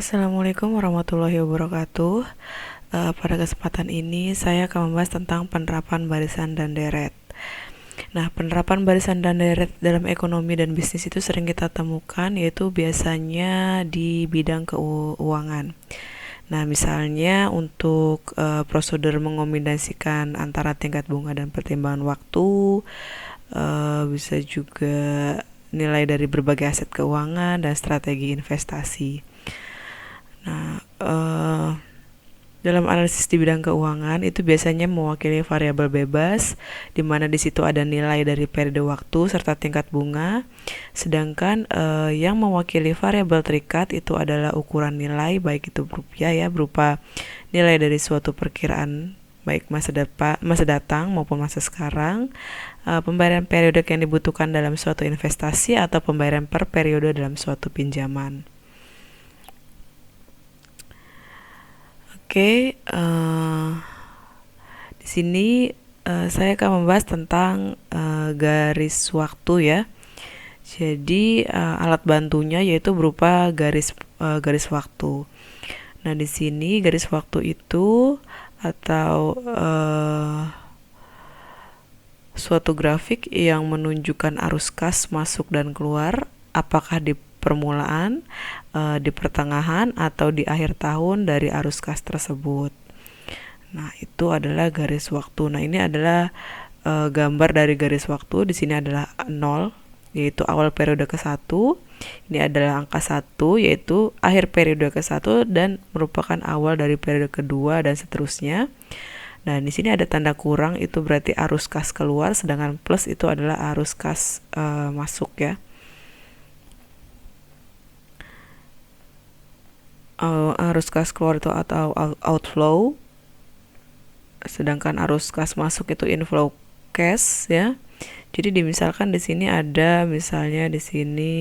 Assalamualaikum warahmatullahi wabarakatuh. Pada kesempatan ini saya akan membahas tentang penerapan barisan dan deret. Nah, penerapan barisan dan deret dalam ekonomi dan bisnis itu sering kita temukan, yaitu biasanya di bidang keuangan. Nah, misalnya untuk prosedur mengombinasikan antara tingkat bunga dan pertimbangan waktu, bisa juga nilai dari berbagai aset keuangan dan strategi investasi. Nah, dalam analisis di bidang keuangan itu biasanya mewakili variabel bebas, di mana di situ ada nilai dari periode waktu serta tingkat bunga. Sedangkan yang mewakili variabel terikat itu adalah ukuran nilai, baik itu rupiah ya, berupa nilai dari suatu perkiraan baik masa datang maupun masa sekarang, pembayaran periodik yang dibutuhkan dalam suatu investasi atau pembayaran per periode dalam suatu pinjaman. Oke, di sini saya akan membahas tentang garis waktu ya. Jadi alat bantunya yaitu berupa garis waktu. Nah, di sini garis waktu itu atau suatu grafik yang menunjukkan arus kas masuk dan keluar, apakah di permulaan, di pertengahan, atau di akhir tahun dari arus kas tersebut. Nah, itu adalah garis waktu. Nah, ini adalah gambar dari garis waktu. Di sini adalah 0, yaitu awal periode ke-1. Ini adalah angka 1, yaitu akhir periode ke-1 dan merupakan awal dari periode kedua dan seterusnya. Nah, di sini ada tanda kurang, itu berarti arus kas keluar, sedangkan plus itu adalah arus kas masuk ya. Arus kas keluar itu atau outflow, sedangkan arus kas masuk itu inflow cash ya. Jadi misalkan di sini ada misalnya di sini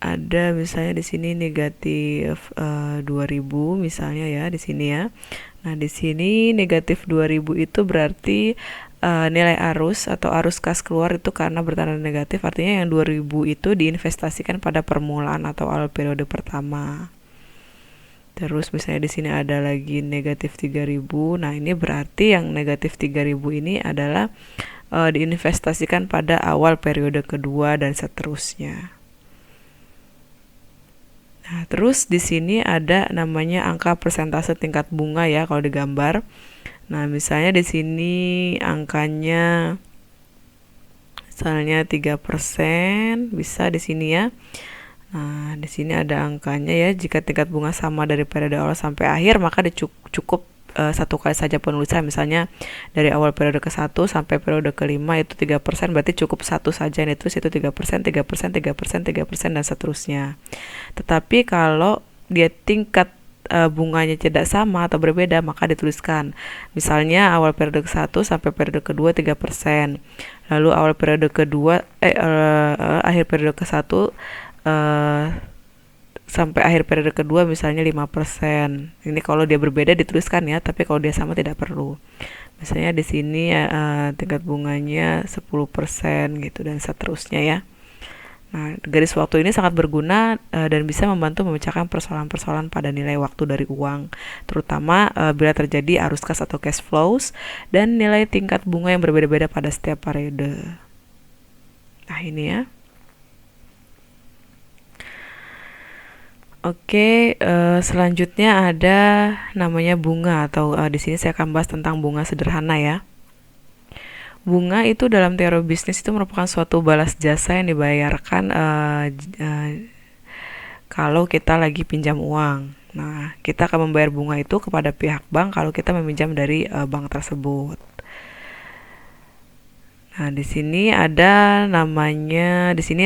ada misalnya di sini negatif 2000 misalnya ya di sini ya. Nah, di sini negatif 2000 itu berarti nilai arus atau arus kas keluar itu karena bertanda negatif, artinya yang 2000 itu diinvestasikan pada permulaan atau awal periode pertama. Terus misalnya di sini ada lagi negatif 3000. Nah, ini berarti yang negatif 3000 ini adalah diinvestasikan pada awal periode kedua dan seterusnya. Nah, terus di sini ada namanya angka persentase tingkat bunga ya kalau digambar. Nah, misalnya di sini angkanya misalnya 3%, bisa di sini ya. Nah, di sini ada angkanya ya. Jika tingkat bunga sama dari periode awal sampai akhir, maka cukup satu kali saja penulisan. Misalnya dari awal periode ke-1 sampai periode ke-5 itu 3%, berarti cukup satu saja, itu 3%, 3%, 3%, 3%, dan seterusnya. Tetapi kalau dia tingkat bunganya tidak sama atau berbeda, maka dituliskan misalnya awal periode ke-1 sampai periode kedua 3%, lalu awal periode kedua akhir periode ke-1 sampai akhir periode kedua misalnya 5%. Ini kalau dia berbeda dituliskan ya, tapi kalau dia sama tidak perlu. Misalnya di sini tingkat bunganya 10% gitu dan seterusnya ya. Nah, garis waktu ini sangat berguna dan bisa membantu memecahkan persoalan-persoalan pada nilai waktu dari uang, terutama bila terjadi arus kas atau cash flows dan nilai tingkat bunga yang berbeda-beda pada setiap periode. Nah, ini ya. Oke, selanjutnya ada namanya bunga atau di sini saya akan bahas tentang bunga sederhana ya. Bunga itu dalam teori bisnis itu merupakan suatu balas jasa yang dibayarkan kalau kita lagi pinjam uang. Nah, kita akan membayar bunga itu kepada pihak bank kalau kita meminjam dari bank tersebut. Nah, di sini ada namanya, di sini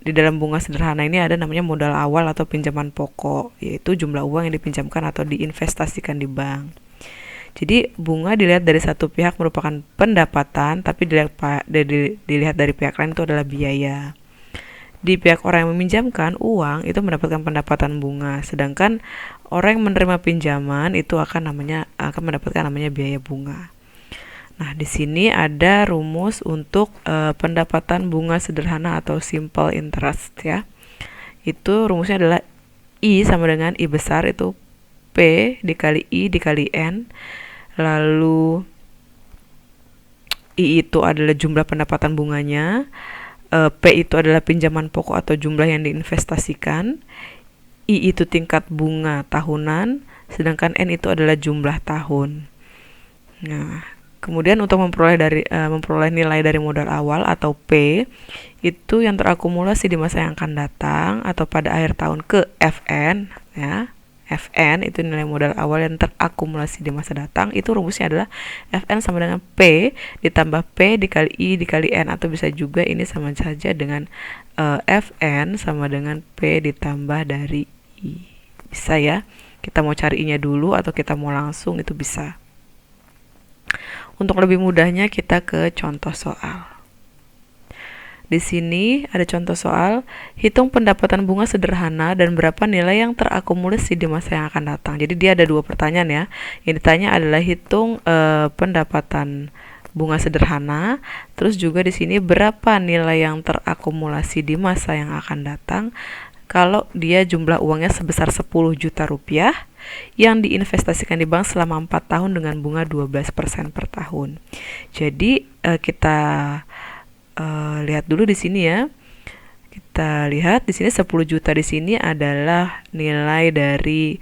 di dalam bunga sederhana ini ada namanya modal awal atau pinjaman pokok, yaitu jumlah uang yang dipinjamkan atau diinvestasikan di bank. Jadi bunga dilihat dari satu pihak merupakan pendapatan, tapi dilihat dari pihak lain itu adalah biaya. Di pihak orang yang meminjamkan uang itu mendapatkan pendapatan bunga, sedangkan orang yang menerima pinjaman itu akan mendapatkan namanya biaya bunga. Nah, di sini ada rumus untuk pendapatan bunga sederhana atau simple interest ya. Itu rumusnya adalah I sama dengan I besar itu P dikali I dikali N. Lalu I itu adalah jumlah pendapatan bunganya, P itu adalah pinjaman pokok atau jumlah yang diinvestasikan, I itu tingkat bunga tahunan, sedangkan N itu adalah jumlah tahun. Nah, kemudian untuk memperoleh nilai dari modal awal atau P itu yang terakumulasi di masa yang akan datang atau pada akhir tahun ke Fn ya. Fn itu nilai modal awal yang terakumulasi di masa datang. Itu rumusnya adalah Fn sama dengan P ditambah P dikali I dikali N, atau bisa juga ini sama saja dengan Fn sama dengan P ditambah dari I. Bisa ya. Kita mau cari I-nya dulu atau kita mau langsung, itu bisa. Untuk lebih mudahnya kita ke contoh soal. Di sini ada contoh soal, hitung pendapatan bunga sederhana dan berapa nilai yang terakumulasi di masa yang akan datang. Jadi dia ada dua pertanyaan ya. Yang ditanya adalah hitung pendapatan bunga sederhana, terus juga di sini berapa nilai yang terakumulasi di masa yang akan datang kalau dia jumlah uangnya sebesar 10 juta rupiah yang diinvestasikan di bank selama 4 tahun dengan bunga 12% per tahun. Jadi kita lihat dulu di sini ya. Kita lihat di sini 10 juta di sini adalah nilai dari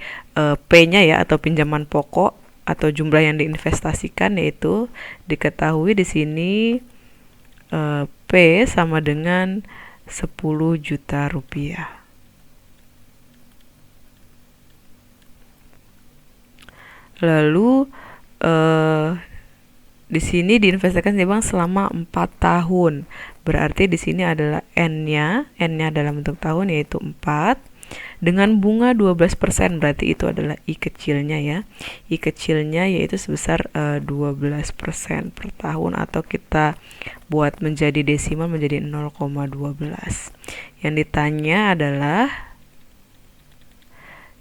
P-nya ya, atau pinjaman pokok atau jumlah yang diinvestasikan, yaitu diketahui di sini P sama dengan 10 juta rupiah. Lalu di sini diinvestasikan di bank selama 4 tahun. Berarti di sini adalah N-nya dalam bentuk tahun yaitu 4 dengan bunga 12%, berarti itu adalah I kecilnya ya. I kecilnya yaitu sebesar 12% per tahun, atau kita buat menjadi desimal menjadi 0,12. Yang ditanya adalah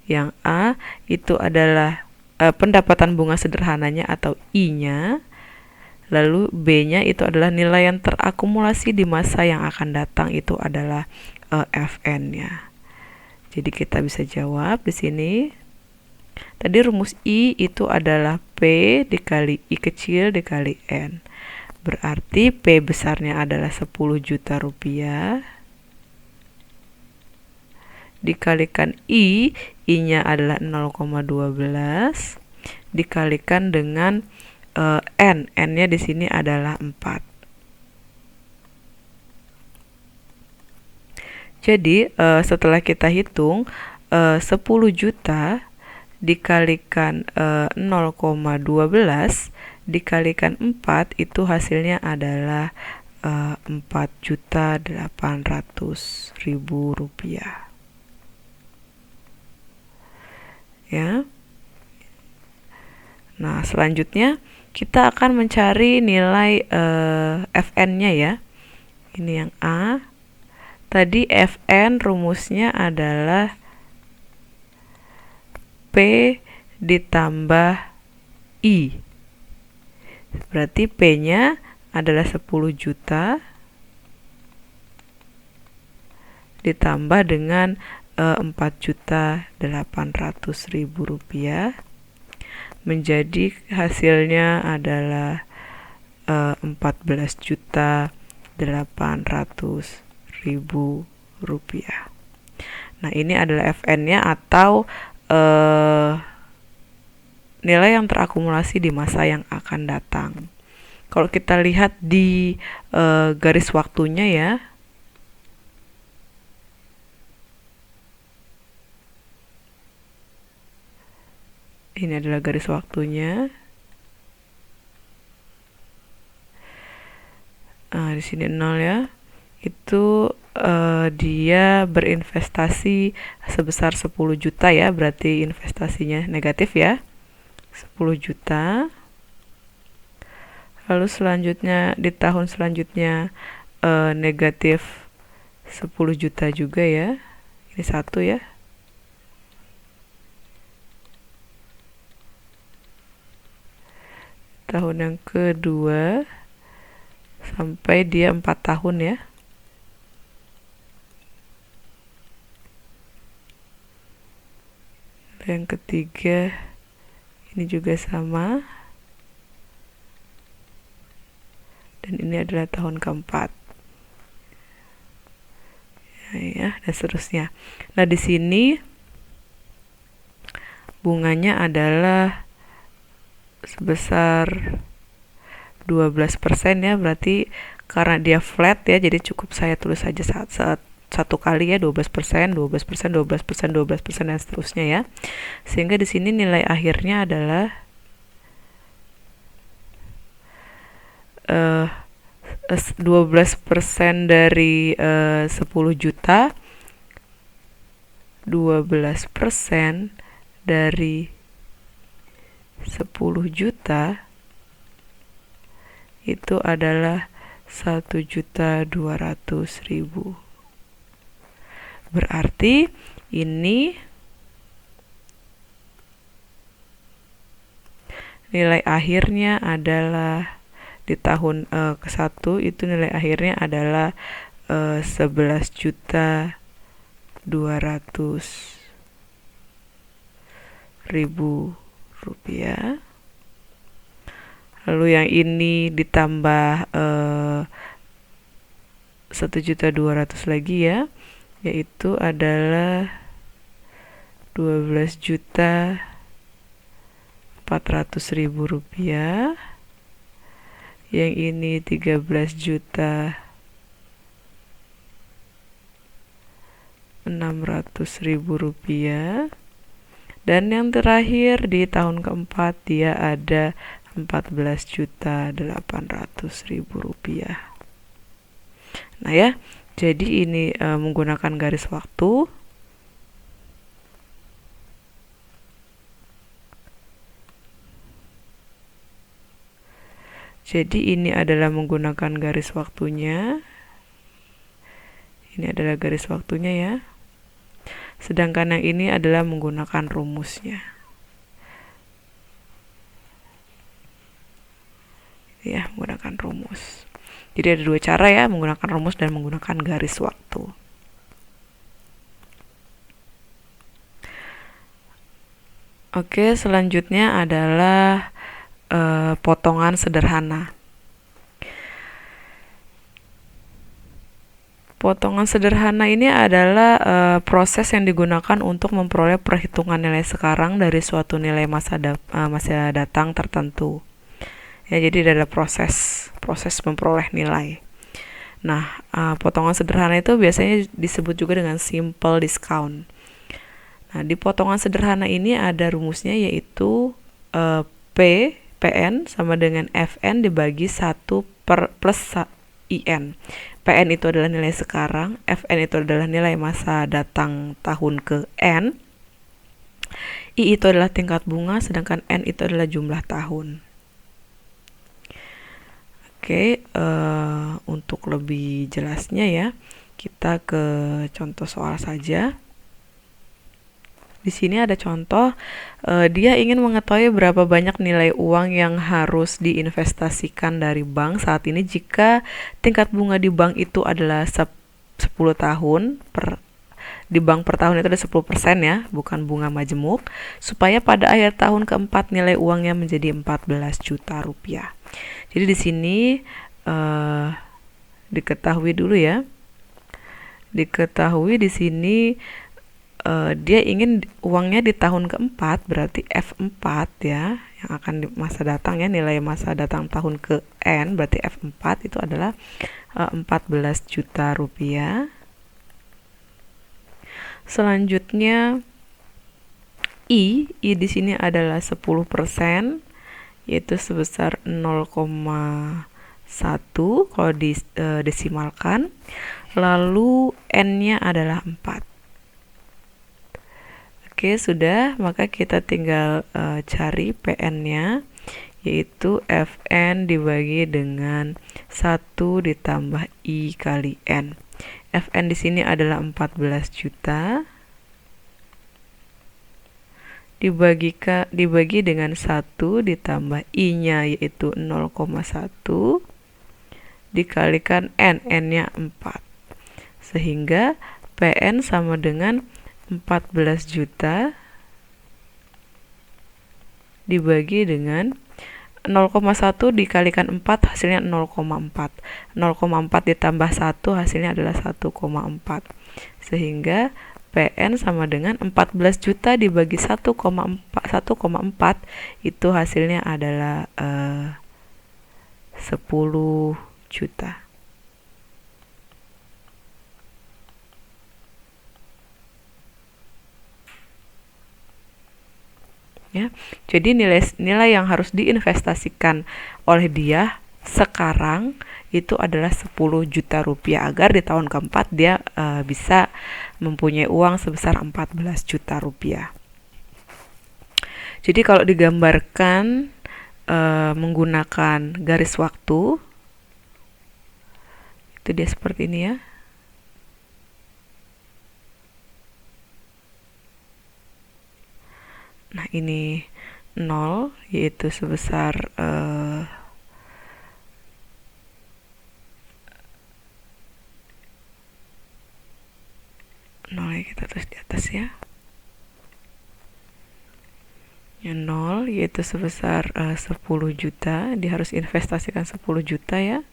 yang A itu adalah pendapatan bunga sederhananya atau I-nya. Lalu B-nya itu adalah nilai yang terakumulasi di masa yang akan datang, itu adalah Fn-nya. Jadi kita bisa jawab di sini. Tadi rumus I itu adalah P dikali I kecil dikali N. Berarti P besarnya adalah 10 juta rupiah dikalikan I-nya adalah 0,12 dikalikan dengan N-nya di sini adalah 4. Jadi setelah kita hitung 10 juta dikalikan 0,12 dikalikan 4, itu hasilnya adalah 4.800.000 rupiah. Ya. Nah, selanjutnya kita akan mencari nilai Fn-nya ya. Ini yang A. Tadi Fn rumusnya adalah P ditambah I. Berarti P-nya adalah 10 juta ditambah dengan 4.800.000 rupiah, menjadi hasilnya adalah 14.800.000 rupiah. Nah, ini adalah Fn-nya atau nilai yang terakumulasi di masa yang akan datang. Kalau kita lihat di garis waktunya ya, ini adalah garis waktunya. Nah, di sini 0 ya. Itu dia berinvestasi sebesar 10 juta ya, berarti investasinya negatif ya. 10 juta. Lalu selanjutnya di tahun selanjutnya negatif 10 juta juga ya. Ini 1 ya. tahun yang kedua sampai dia 4 tahun ya. Yang ketiga ini juga sama, dan ini adalah tahun keempat ya, dan seterusnya. Nah, di sini bunganya adalah sebesar 12% ya, berarti karena dia flat ya, jadi cukup saya tulis saja saat satu kali ya, 12%, 12%, 12%, 12% dan seterusnya ya. Sehingga di sini nilai akhirnya adalah 12% dari 10 juta, 12% dari 10 juta itu adalah 1.200.000. Berarti ini nilai akhirnya adalah di tahun ke-1 itu nilai akhirnya adalah 11.200.000 rupiah. Lalu yang ini ditambah 1.200.000 lagi ya, yaitu adalah 12.400.000 rupiah. Yang ini 13.600.000 rupiah. Dan yang terakhir di tahun keempat dia ada 14.800.000 rupiah. Nah ya, jadi ini menggunakan garis waktu. Jadi ini adalah menggunakan garis waktunya. Ini adalah garis waktunya ya. Sedangkan yang ini adalah menggunakan rumusnya. Ya, menggunakan rumus. Jadi ada dua cara ya, menggunakan rumus dan menggunakan garis waktu. Oke, selanjutnya adalah potongan sederhana. Potongan sederhana ini adalah proses yang digunakan untuk memperoleh perhitungan nilai sekarang dari suatu nilai masa datang tertentu. Ya, jadi ada proses memperoleh nilai. Nah, potongan sederhana itu biasanya disebut juga dengan simple discount. Nah, di potongan sederhana ini ada rumusnya, yaitu PN sama dengan FN dibagi 1 plus IN. PN itu adalah nilai sekarang, FN itu adalah nilai masa datang tahun ke N, I itu adalah tingkat bunga, sedangkan N itu adalah jumlah tahun. Oke, untuk lebih jelasnya ya, kita ke contoh soal saja. Di sini ada contoh, dia ingin mengetahui berapa banyak nilai uang yang harus diinvestasikan dari bank saat ini jika tingkat bunga di bank itu adalah 10 tahun di bank per tahun itu ada 10% ya, bukan bunga majemuk, supaya pada akhir tahun keempat nilai uangnya menjadi 14 juta rupiah. Jadi di sini diketahui dulu ya. Diketahui di sini dia ingin uangnya di tahun keempat, berarti F4 ya, yang akan di masa datang ya, nilai masa datang tahun ke N, berarti F4 itu adalah 14 juta rupiah. Selanjutnya I di sini adalah 10%, yaitu sebesar 0,1 kalau desimalkan. Lalu N-nya adalah 4. Oke, sudah, maka kita tinggal cari PN-nya, yaitu FN dibagi dengan 1 ditambah I kali N. FN di sini adalah 14 juta dibagi dengan 1 ditambah I-nya yaitu 0,1 dikalikan N-nya 4. Sehingga PN sama dengan 14 juta dibagi dengan 0,1 dikalikan 4 hasilnya 0,4. 0,4 ditambah 1 hasilnya adalah 1,4. Sehingga PN sama dengan 14 juta dibagi 1,4 itu hasilnya adalah 10 juta. Ya. Jadi nilai yang harus diinvestasikan oleh dia sekarang itu adalah 10 juta rupiah agar di tahun keempat dia bisa mempunyai uang sebesar 14 juta rupiah. Jadi kalau digambarkan menggunakan garis waktu, itu dia seperti ini ya. Nah, ini 0 yaitu sebesar 0 ya, kita tulis di atas ya. Yang 0 yaitu sebesar 10 juta, dia harus investasikan 10 juta ya.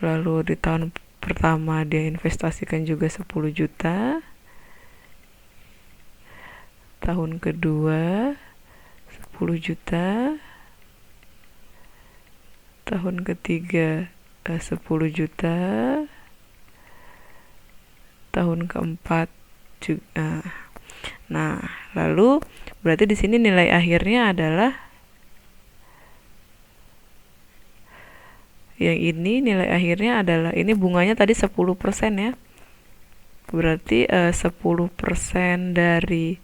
Lalu di tahun pertama dia investasikan juga 10 juta. Tahun kedua 10 juta. Tahun ketiga 10 juta. Tahun keempat juga. Nah, lalu berarti di sini nilai akhirnya adalah yang ini nilai akhirnya adalah ini bunganya tadi 10% ya. Berarti 10% dari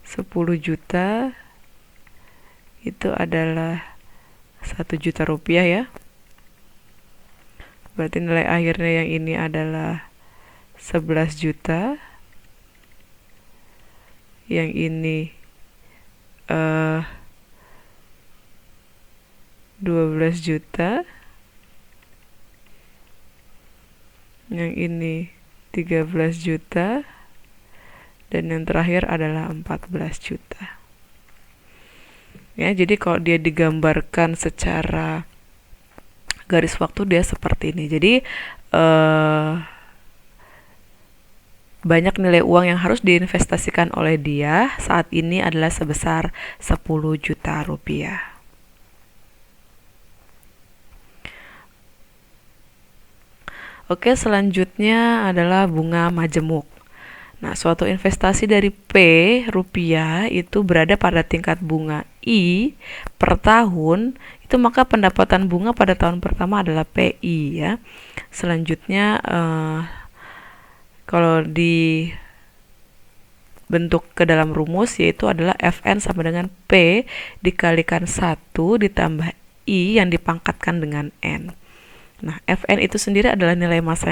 10 juta itu adalah 1 juta rupiah ya. Berarti nilai akhirnya yang ini adalah 11 juta. Yang ini 12 juta. Yang ini 13 juta. Dan yang terakhir adalah 14 juta. Ya, jadi kalau dia digambarkan secara garis waktu dia seperti ini. Jadi banyak nilai uang yang harus diinvestasikan oleh dia saat ini adalah sebesar 10 juta rupiah. Oke, selanjutnya adalah bunga majemuk. Nah, suatu investasi dari P rupiah itu berada pada tingkat bunga I per tahun, itu maka pendapatan bunga pada tahun pertama adalah PI ya. Selanjutnya kalau dibentuk ke dalam rumus yaitu adalah Fn sama dengan P dikalikan 1 ditambah I yang dipangkatkan dengan N. Nah, Fn itu sendiri adalah nilai masa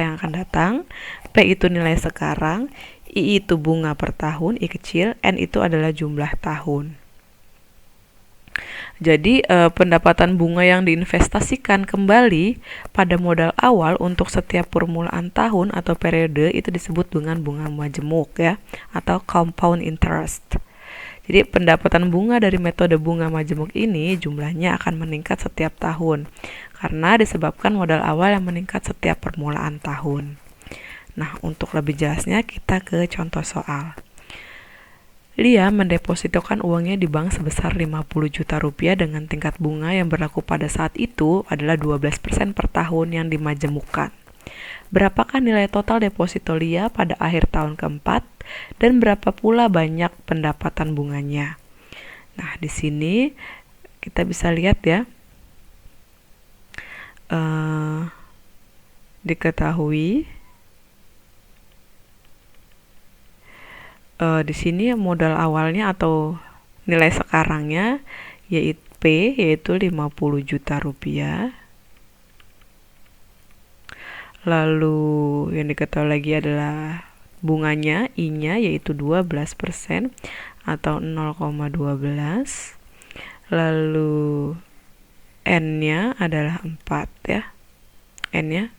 yang akan datang, P itu nilai sekarang, I itu bunga per tahun, I kecil, N itu adalah jumlah tahun. Jadi pendapatan bunga yang diinvestasikan kembali pada modal awal untuk setiap permulaan tahun atau periode itu disebut dengan bunga majemuk ya, atau compound interest. Jadi pendapatan bunga dari metode bunga majemuk ini jumlahnya akan meningkat setiap tahun karena disebabkan modal awal yang meningkat setiap permulaan tahun. Nah, untuk lebih jelasnya kita ke contoh soal. Lia mendepositokan uangnya di bank sebesar 50 juta rupiah dengan tingkat bunga yang berlaku pada saat itu adalah 12% per tahun yang dimajemukkan. Berapakah nilai total deposito Lia pada akhir tahun keempat dan berapa pula banyak pendapatan bunganya? Nah, di sini kita bisa lihat ya, diketahui di sini modal awalnya atau nilai sekarangnya yaitu P yaitu 50 juta rupiah. Lalu yang diketahui lagi adalah bunganya I-nya yaitu 12% atau 0,12. Lalu N-nya adalah 4 ya. N-nya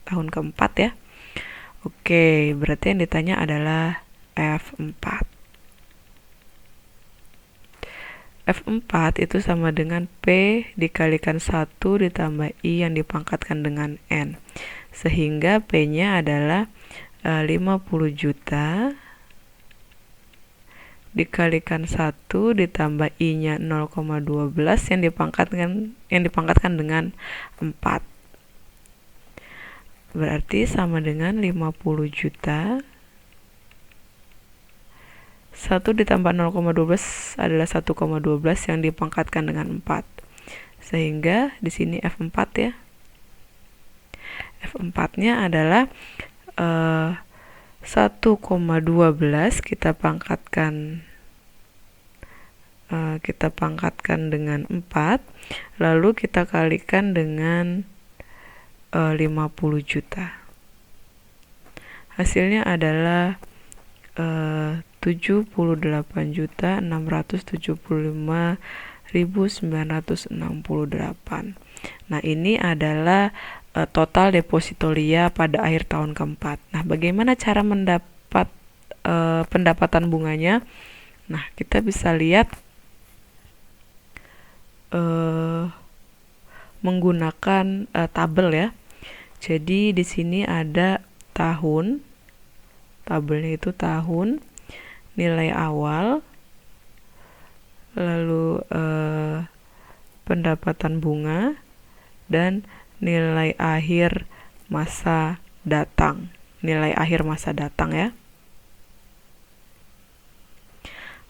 tahun keempat ya. Oke, berarti yang ditanya adalah F4. F4 itu sama dengan P dikalikan 1 ditambah I yang dipangkatkan dengan N. Sehingga P-nya adalah 50 juta dikalikan 1 ditambah I-nya 0,12 yang dipangkatkan dengan 4. Berarti sama dengan 50 juta. 1 ditambah 0,12 adalah 1,12 yang dipangkatkan dengan 4. Sehingga di sini F4 ya. F4-nya adalah 1,12 kita pangkatkan dengan 4, lalu kita kalikan dengan 50 juta. Hasilnya adalah 78.675.968. Nah, ini adalah total depositoria pada akhir tahun keempat. Nah, bagaimana cara mendapat pendapatan bunganya? Nah, kita bisa lihat menggunakan tabel ya. Jadi di sini ada tahun, tabelnya itu tahun, nilai awal, lalu pendapatan bunga, dan nilai akhir masa datang. Nilai akhir masa datang ya.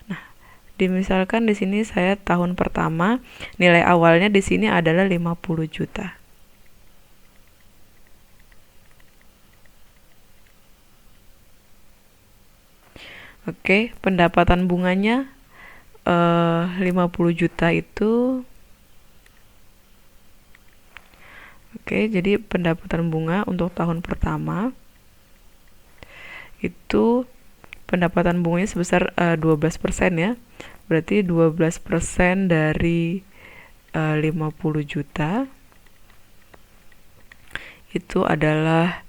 Nah, dimisalkan di sini saya tahun pertama, nilai awalnya di sini adalah 50 juta. Oke, pendapatan bunganya 50 juta itu. Oke, jadi pendapatan bunga untuk tahun pertama itu pendapatan bunganya sebesar 12% ya. Berarti 12% dari 50 juta itu adalah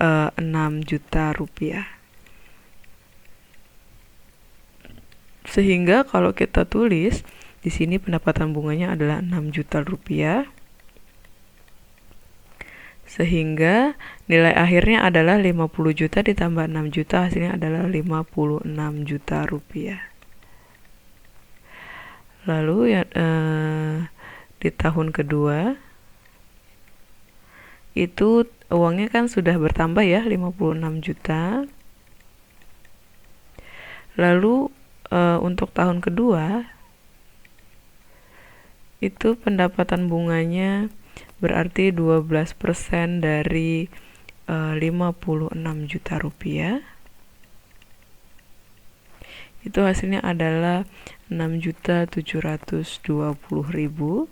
6 juta rupiah. Sehingga kalau kita tulis di sini pendapatan bunganya adalah 6 juta rupiah. Sehingga nilai akhirnya adalah 50 juta ditambah 6 juta, hasilnya adalah 56 juta rupiah. Lalu ya, di tahun kedua itu uangnya kan sudah bertambah ya, 56 juta. Lalu untuk tahun kedua itu pendapatan bunganya berarti 12% dari 56 juta rupiah. Itu hasilnya adalah 6.720.000.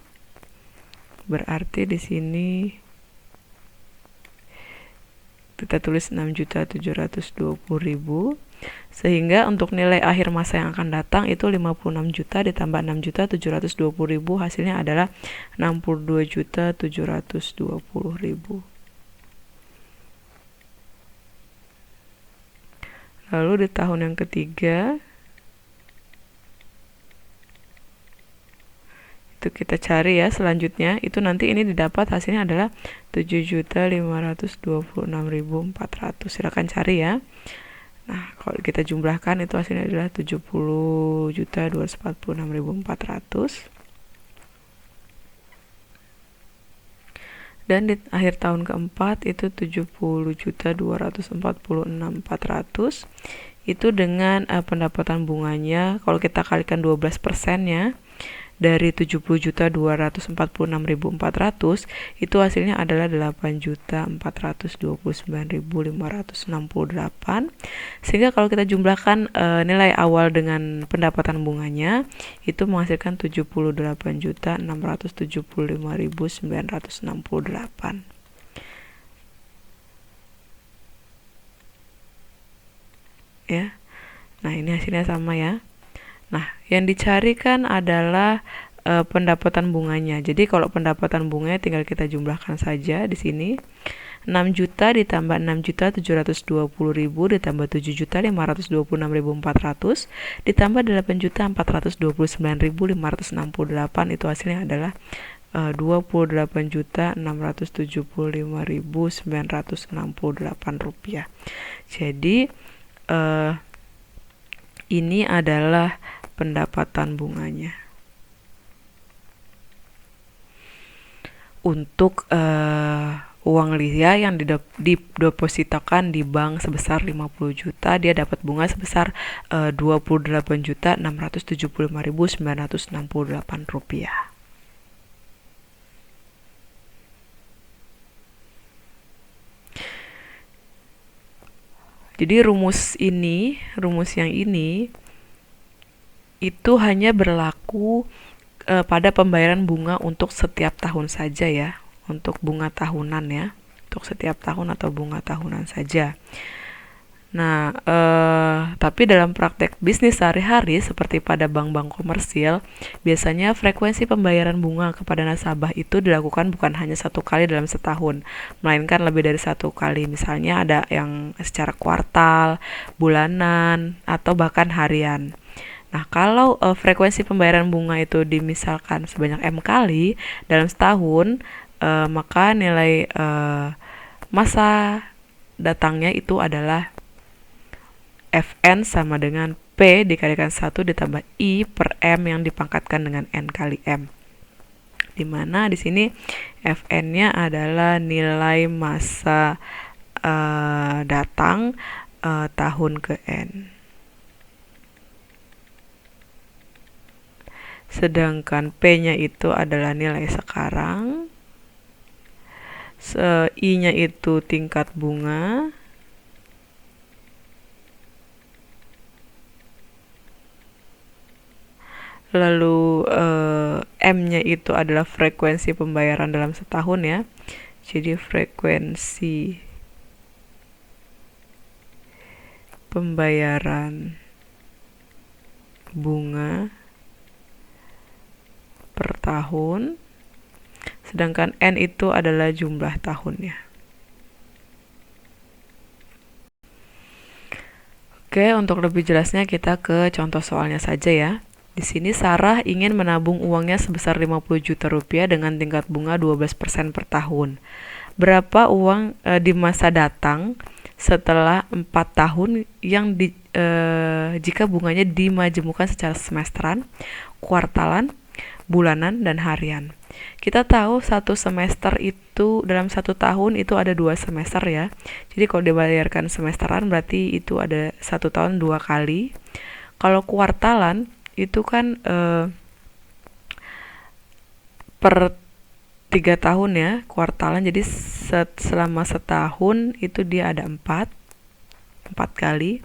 Berarti di sini kita tulis 6.720.000. Sehingga untuk nilai akhir masa yang akan datang itu 56 juta ditambah 6.720.000, hasilnya adalah 62.720.000. Lalu di tahun yang ketiga itu kita cari ya, selanjutnya itu nanti ini didapat hasilnya adalah 7.526.400. Silakan cari ya. Nah, kalau kita jumlahkan itu hasilnya adalah 70.246.400. Dan di akhir tahun keempat itu 70.246.400. Itu dengan pendapatan bunganya kalau kita kalikan 12% ya, dari 70.246.400 itu hasilnya adalah 8.429.568. Sehingga kalau kita jumlahkan nilai awal dengan pendapatan bunganya itu menghasilkan 78.675.968. ya. Nah, ini hasilnya sama ya. Nah, yang dicari kan adalah pendapatan bunganya. Jadi kalau pendapatan bunganya tinggal kita jumlahkan saja di sini. 6 juta ditambah 6.720.000 ditambah 7.526.400 ditambah 8.429.568, itu hasilnya adalah 28.675.968 rupiah. Jadi ini adalah pendapatan bunganya untuk uang Lia yang didepositokan di bank sebesar 50 juta, dia dapat bunga sebesar 28.675.968 rupiah. Jadi rumus yang ini itu hanya berlaku pada pembayaran bunga untuk setiap tahun saja ya. Untuk bunga tahunan ya, untuk setiap tahun atau bunga tahunan saja. Nah, tapi dalam praktek bisnis sehari-hari seperti pada bank-bank komersil, biasanya frekuensi pembayaran bunga kepada nasabah itu dilakukan bukan hanya satu kali dalam setahun, melainkan lebih dari satu kali. Misalnya ada yang secara kuartal, bulanan, atau bahkan harian. Nah, kalau frekuensi pembayaran bunga itu dimisalkan sebanyak M kali dalam setahun, maka nilai masa datangnya itu adalah Fn sama dengan P dikalikan 1 ditambah I per M yang dipangkatkan dengan N kali M. Dimana di sini Fn-nya adalah nilai masa datang tahun ke N. Sedangkan P-nya itu adalah nilai sekarang, I-nya itu tingkat bunga, lalu M-nya itu adalah frekuensi pembayaran dalam setahun ya. Jadi frekuensi pembayaran bunga per tahun, sedangkan N itu adalah jumlah tahunnya. Oke, untuk lebih jelasnya kita ke contoh soalnya saja ya. Di sini Sarah ingin menabung uangnya sebesar 50 juta rupiah dengan tingkat bunga 12% per tahun. Berapa uang di masa datang setelah 4 tahun yang jika bunganya dimajemukkan secara semesteran, kuartalan, bulanan, dan harian. Kita tahu satu semester itu dalam satu tahun itu ada 2 semester ya. Jadi kalau dibayarkan semesteran berarti itu ada 1 tahun 2 kali. Kalau kuartalan itu kan per 3 tahun ya kuartalan. Jadi selama setahun itu dia ada 4 kali.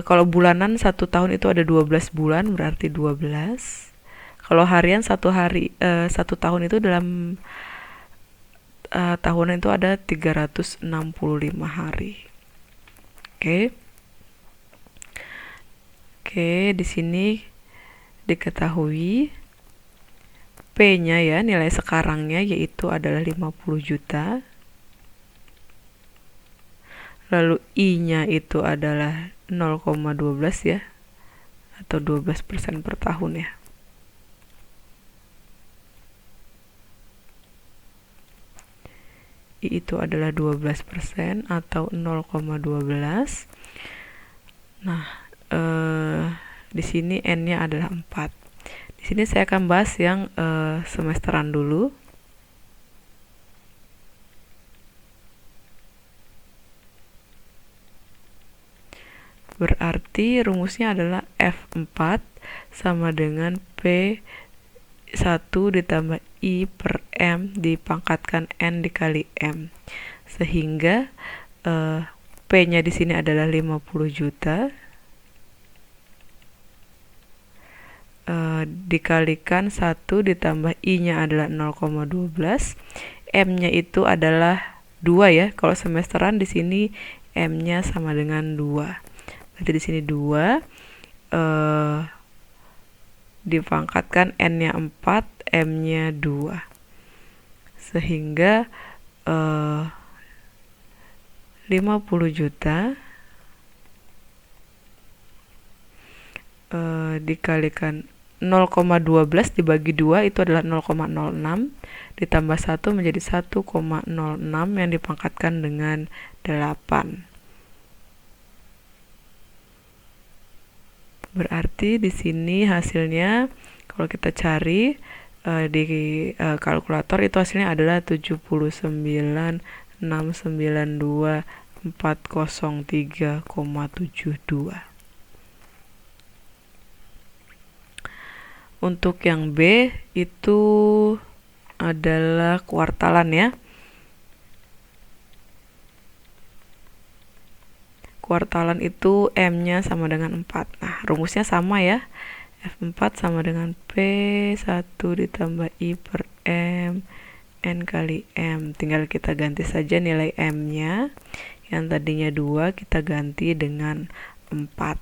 Kalau bulanan 1 tahun itu ada 12 bulan berarti 12. Kalau harian 1 tahun itu dalam tahunan itu ada 365 hari. Oke, di sini diketahui P-nya ya, nilai sekarangnya yaitu adalah 50 juta. Lalu I-nya itu adalah 0,12 ya, atau 12% per tahun ya. I itu adalah 12% atau 0,12. Nah, di sini N-nya adalah 4. Di sini saya akan bahas yang semesteran dulu. Berarti rumusnya adalah F4 sama dengan P1 ditambah I per M dipangkatkan N dikali M. Sehingga P-nya di sini adalah 50 juta. Dikalikan 1 ditambah I-nya adalah 0,12. M-nya itu adalah 2 ya. Kalau semesteran di sini M-nya sama dengan 2. Berarti di sini 2 dipangkatkan N-nya 4, M-nya 2. Sehingga 50 juta dikalikan 0,12 dibagi 2 itu adalah 0,06 ditambah 1 menjadi 1,06 yang dipangkatkan dengan 8. Berarti di sini hasilnya kalau kita cari di kalkulator itu hasilnya adalah 79.692.403,72. Untuk yang B itu adalah kuartalan ya. Kuartalan itu M-nya sama dengan 4. Nah, rumusnya sama ya. F4 sama dengan P1 ditambah I per M N kali M. Tinggal kita ganti saja nilai M-nya. Yang tadinya 2 kita ganti dengan 4.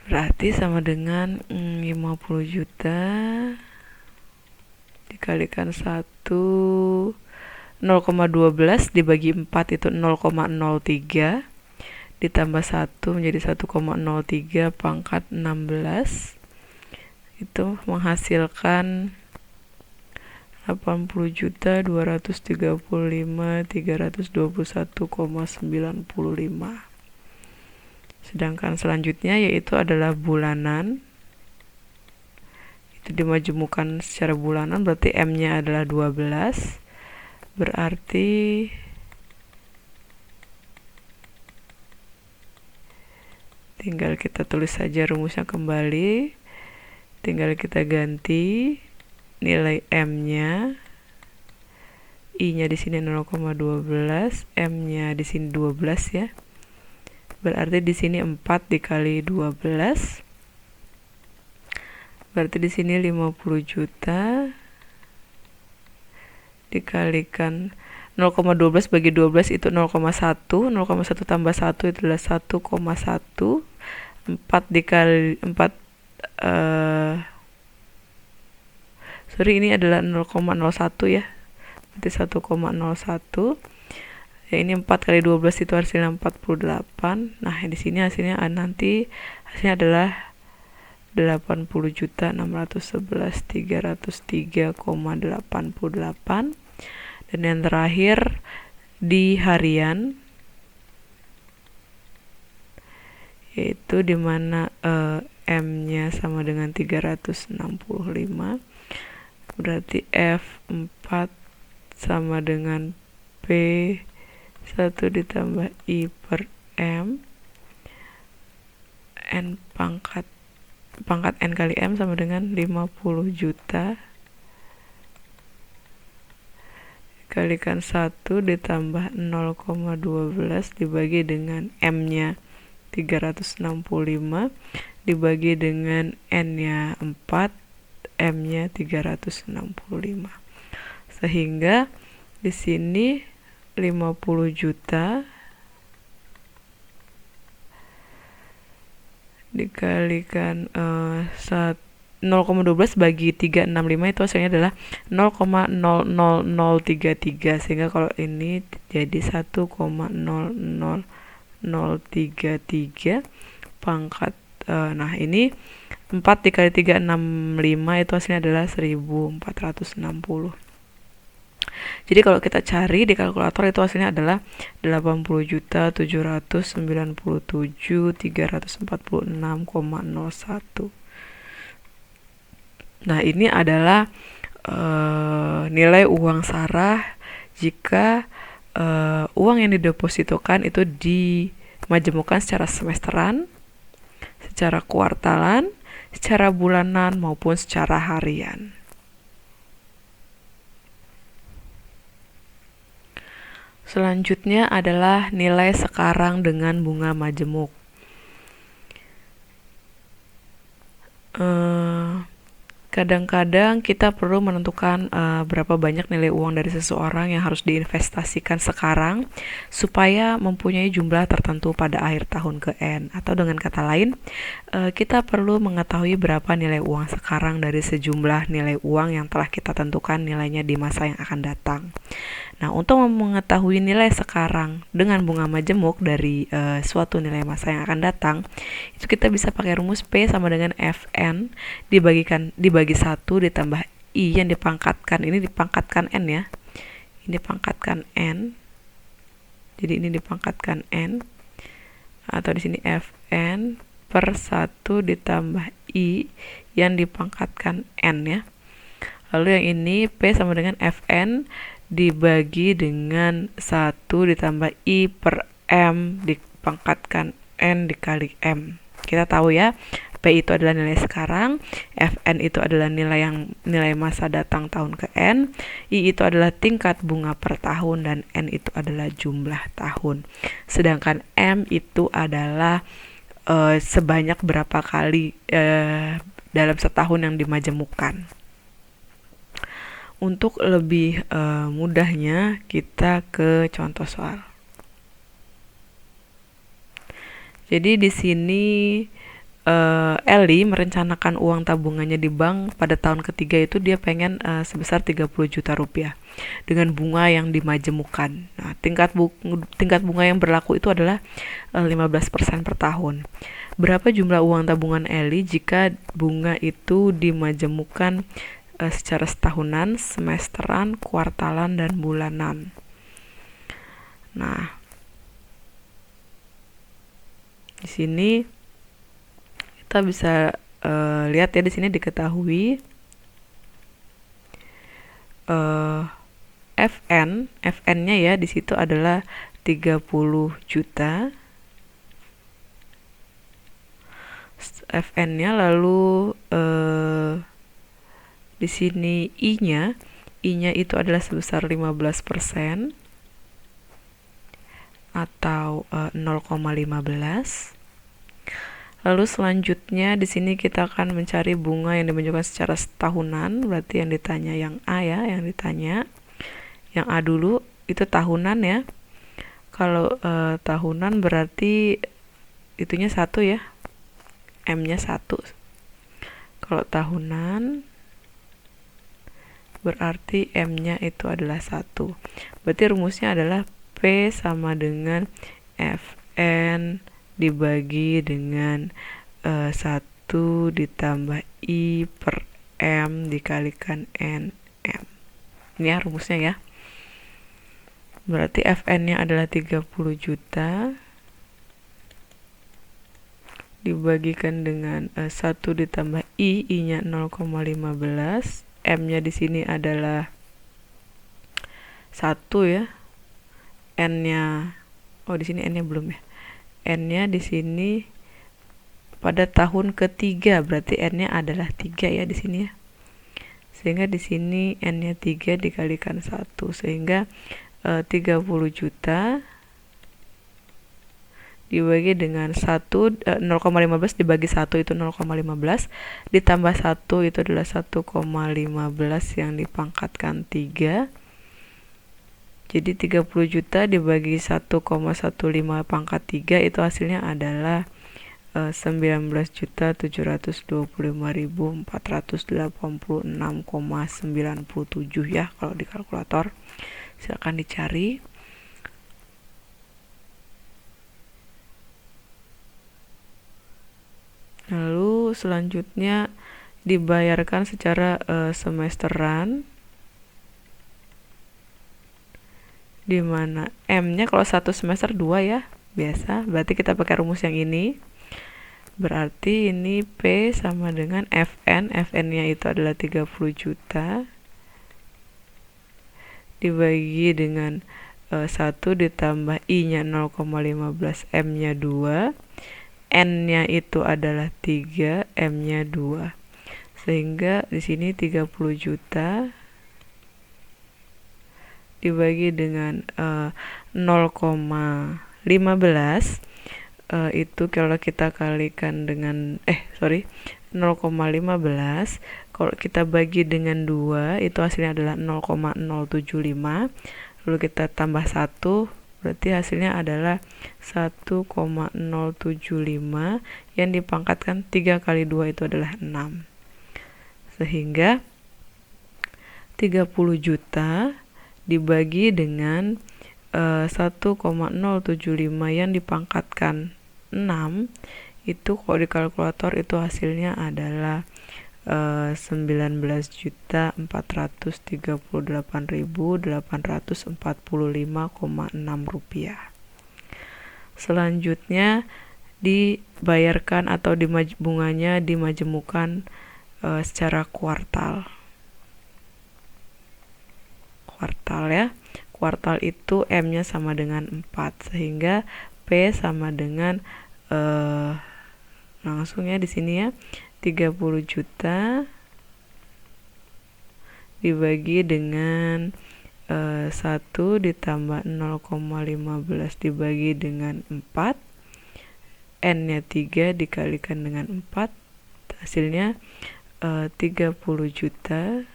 Berarti sama dengan 50 juta dikalikan 1, 0,12 dibagi 4 itu 0,03 ditambah 1 menjadi 1,03 pangkat 16. Itu menghasilkan 80.235.321,95. Sedangkan selanjutnya yaitu adalah bulanan. Itu dimajemukkan secara bulanan, berarti M-nya adalah 12. Berarti tinggal kita tulis saja rumusnya kembali. Tinggal kita ganti nilai M-nya. I-nya di sini 0,12, M-nya di sini 12 ya. Berarti di sini 4 dikali 12. Berarti di sini 50 juta dikalikan 0,12 bagi 12 itu 0,1. 0,1 tambah 1 itu adalah 1,1. 4 dikali 4 ini adalah 0,01 ya. Berarti 1,01. Ya, ini 4 kali 12 itu hasilnya 48. Nah, di sini hasilnya nanti hasilnya adalah 80.611.303,88. Dan yang terakhir di harian, yaitu dimana M-nya sama dengan 365. Berarti F4 sama dengan P1 ditambah I per M. N pangkat N kali M sama dengan 50 juta dikalikan 1 ditambah 0,12 dibagi dengan M-nya 365 dibagi dengan N-nya 4, M-nya 365. Sehingga di sini 50 juta dikalikan 0,12 bagi 365 itu hasilnya adalah 0,00033, sehingga kalau ini jadi 1,00033 pangkat nah ini 4 dikali 365 itu hasilnya adalah 1460. Jadi kalau kita cari di kalkulator itu hasilnya adalah 80.797.346,01. Nah, ini adalah nilai uang sarah jika uang yang didepositokan itu dimajemukkan secara semesteran, secara kuartalan, secara bulanan maupun secara harian. Selanjutnya adalah nilai sekarang dengan bunga majemuk. Kadang-kadang kita perlu menentukan berapa banyak nilai uang dari seseorang yang harus diinvestasikan sekarang supaya mempunyai jumlah tertentu pada akhir tahun ke N. Atau dengan kata lain, kita perlu mengetahui berapa nilai uang sekarang dari sejumlah nilai uang yang telah kita tentukan nilainya di masa yang akan datang. Nah, untuk mengetahui nilai sekarang dengan bunga majemuk dari suatu nilai masa yang akan datang, itu kita bisa pakai rumus P sama dengan Fn dibagi 1 ditambah I yang dipangkatkan. Ini dipangkatkan N ya. Ini dipangkatkan N. Jadi ini dipangkatkan N. Atau di sini Fn per 1 ditambah I yang dipangkatkan N ya. Lalu yang ini P sama dengan Fn dibagi dengan 1 ditambah I per M dipangkatkan N dikali M. Kita tahu ya, P itu adalah nilai sekarang, Fn itu adalah nilai masa datang tahun ke N, I itu adalah tingkat bunga per tahun, dan N itu adalah jumlah tahun. Sedangkan M itu adalah sebanyak berapa kali dalam setahun yang dimajemukkan. Untuk lebih mudahnya, kita ke contoh soal. Jadi di sini Eli merencanakan uang tabungannya di bank pada tahun ketiga itu dia pengen sebesar 30 juta rupiah dengan bunga yang dimajemukkan. Nah, tingkat bunga yang berlaku itu adalah 15% per tahun. Berapa jumlah uang tabungan Eli jika bunga itu dimajemukkan secara setahunan, semesteran, kuartalan, dan bulanan? Nah, di sini kita bisa lihat ya, di sini diketahui Fn-nya ya di situ adalah 30 juta. Fn-nya lalu di sini I-nya itu adalah sebesar 15% atau 0,15. Lalu selanjutnya di sini kita akan mencari bunga yang dimenjukkan secara setahunan, berarti yang ditanya yang A ya, yang ditanya. Yang A dulu itu tahunan ya. Kalau tahunan berarti itunya 1 ya. M-nya 1. Kalau tahunan berarti M-nya itu adalah 1. Berarti rumusnya adalah P sama dengan Fn dibagi dengan 1 ditambah I per M dikalikan N M. Ini ya rumusnya ya. Berarti Fn-nya adalah 30 juta dibagikan dengan 1 ditambah I-nya 0,15. M-nya di sini adalah 1 ya. N-nya di sini N-nya belum ya. N-nya di sini pada tahun ketiga, berarti N-nya adalah 3 ya di sini ya. Sehingga di sini N-nya 3 dikalikan 1, sehingga 30 juta dibagi dengan 0,15 dibagi 1 itu 0,15, ditambah 1 itu adalah 1,15 yang dipangkatkan 3. Jadi 30 juta dibagi 1,15 pangkat 3 itu hasilnya adalah 19.725.486,97 ya kalau di kalkulator. Silakan dicari. Lalu selanjutnya dibayarkan secara semesteran, di mana M-nya kalau 1 semester 2 ya, biasa. Berarti kita pakai rumus yang ini. Berarti ini P sama dengan Fn. Fn-nya itu adalah 30 juta dibagi dengan 1 ditambah I-nya 0,15, M-nya 2. N-nya itu adalah 3, M-nya 2. Sehingga di sini 30 juta dibagi dengan 0,15 itu kalau kita kalikan dengan 0,15 Kalau kita bagi dengan 2, itu hasilnya adalah 0,075. Lalu kita tambah 1, berarti hasilnya adalah 1,075 yang dipangkatkan 3 kali 2 itu adalah 6. Sehingga 30 juta dibagi dengan 1,075 yang dipangkatkan 6, itu kalau di kalkulator itu hasilnya adalah 19.838.845,6 rupiah. Selanjutnya dibayarkan atau bunganya dimajemukkan secara kuartal ya. Kuartal itu M-nya sama dengan 4, sehingga P sama dengan langsung ya di sini ya, 30 juta dibagi dengan 1 ditambah 0,15 dibagi dengan 4, N-nya 3 dikalikan dengan 4, hasilnya 30 juta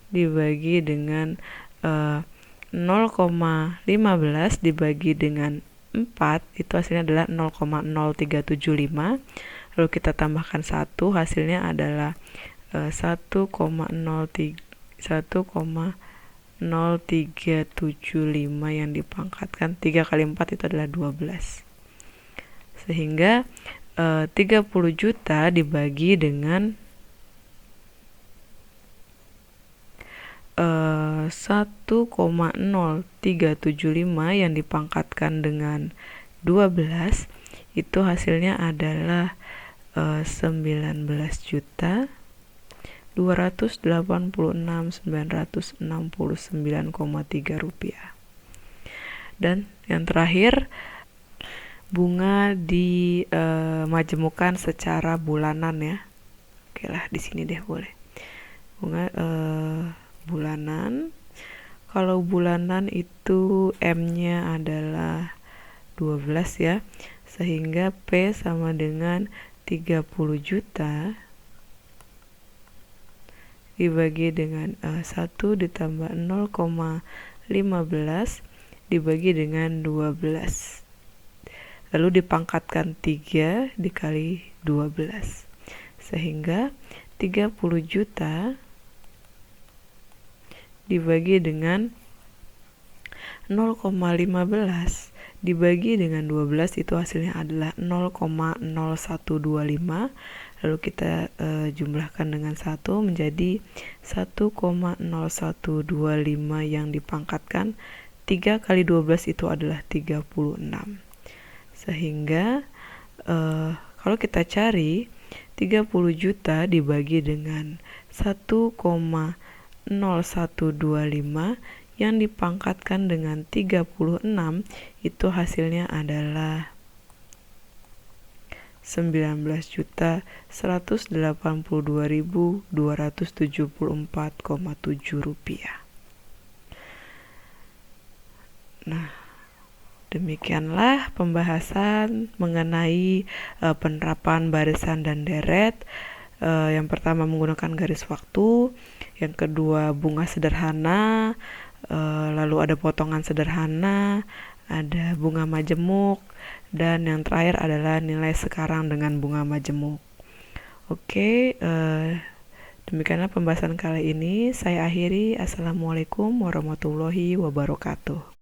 dibagi dengan 0,15 dibagi dengan 4, itu hasilnya adalah 0,0375. Lalu kita tambahkan 1, hasilnya adalah 1,0375 yang dipangkatkan 3 kali 4 itu adalah 12. Sehingga 30 juta dibagi dengan 1,0375 yang dipangkatkan dengan 12, itu hasilnya adalah 19.286.969,3 rupiah. Dan yang terakhir, bunga dimajemukkan secara bulanan ya. Oke lah, di sini deh boleh. Bunga bulanan. Kalau bulanan itu M-nya adalah 12 ya. Sehingga P sama dengan 30 juta dibagi dengan 1 ditambah 0,15 dibagi dengan 12. Lalu dipangkatkan 3 dikali 12. Sehingga 30 juta dibagi dengan 0,15 dibagi dengan 12 itu hasilnya adalah 0,0125. Lalu kita jumlahkan dengan 1 menjadi 1,0125 yang dipangkatkan 3 kali 12 itu adalah 36. Sehingga kalau kita cari 30 juta dibagi dengan 1,0125 yang dipangkatkan dengan 36, itu hasilnya adalah 19.182.274,7 rupiah. Nah, demikianlah pembahasan mengenai penerapan barisan dan deret. Yang pertama menggunakan garis waktu, yang kedua bunga sederhana, lalu ada potongan sederhana, ada bunga majemuk, dan yang terakhir adalah nilai sekarang dengan bunga majemuk. Oke, demikianlah pembahasan kali ini. Saya akhiri. Assalamualaikum warahmatullahi wabarakatuh.